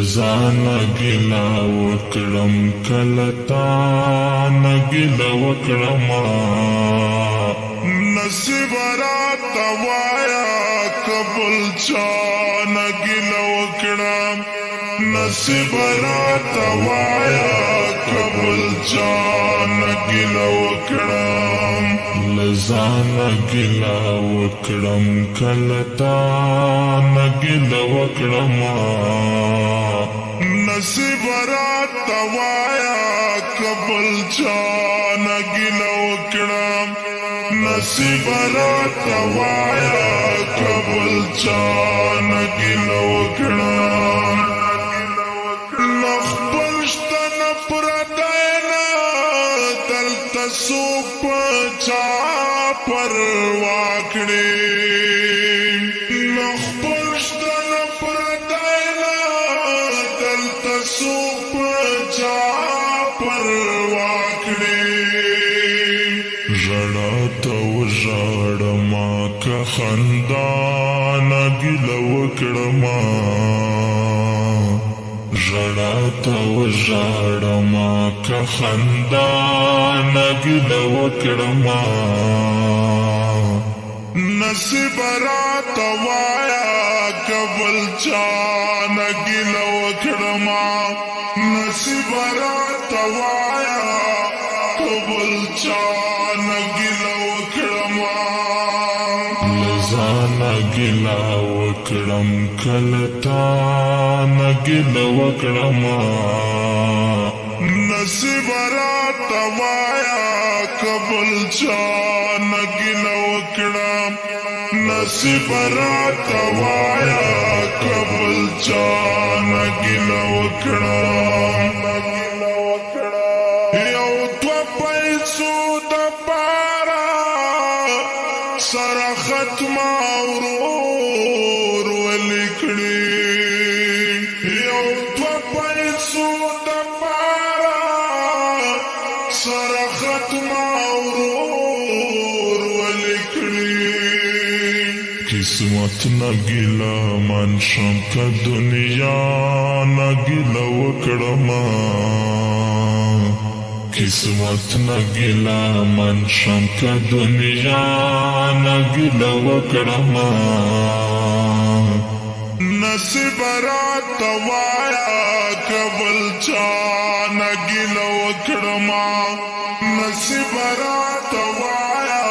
لزانا گلا وکړم کلتا نگلا وکړما نصیب رات وایا قبل چا نگلا وکړم نصیب رات وایا قبل چا نگلا وکړم لزانا گلا وکړم کلتا نگلا وکړما نصیب رات وایا قبل چا نگلا وکړم نصیب رات وایا قبل چا نگلا وکړم نخبل شتن پردینا دلتا سوپ چا پروا کړې نخبل شتن پردینا دلتا سوپ چا پروا کړې ژړا تو ژړما که خندا نګله وکړما ژړا تو ژړما که خندا نګله وکړما نصیب رات وایا قبل چا نګله وکړما نصیب رات وایا قبل چا نګله وکړما لزانا گلا وکړم کلتا نګله وکړما نصیب رات وایا قبل چا نګله وکړم نصیب رات وایا قبل چا نګله وکړم یو تو پیسو د پارا سره ختم اورور ولیکړي یو تو پیسو د پارا سره ختم اورور ولیکړي قسمت نګلا من شم که دنیا نګلا وکړما قسمت نګلا من شم که دنیا نګلا وکړما نصیب رات وایا قبل چا نګلا وکړما نصیب رات وایا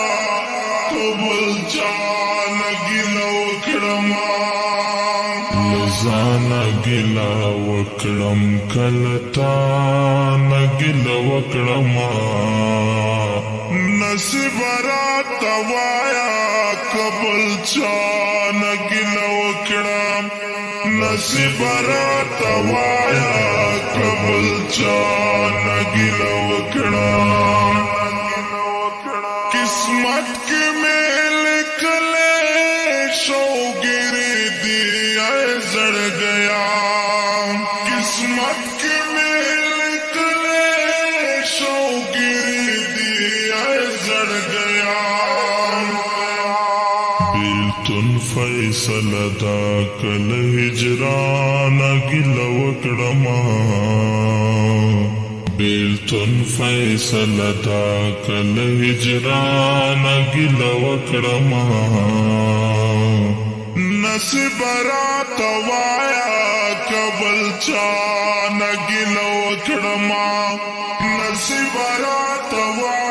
قبل چا نګلا وکړما لزانا گلا وکړم کلتا نګلا وکړما نصیب رات وایا قبل چا نګلا وکړم نصیب رات وایا قبل چا نګلا وکړم قسمت کې میل کله شوګری دی زړ گیا قسمت کے میل کلے شوگری دیا زڑ گیا بیلتن فیصل دا کل ہجران گلا وکړما بیلتن فیصل دا کل ہجران گلا وکړما نصیب رات وایا قبل چا نګلا وکړما نصیب رات وایا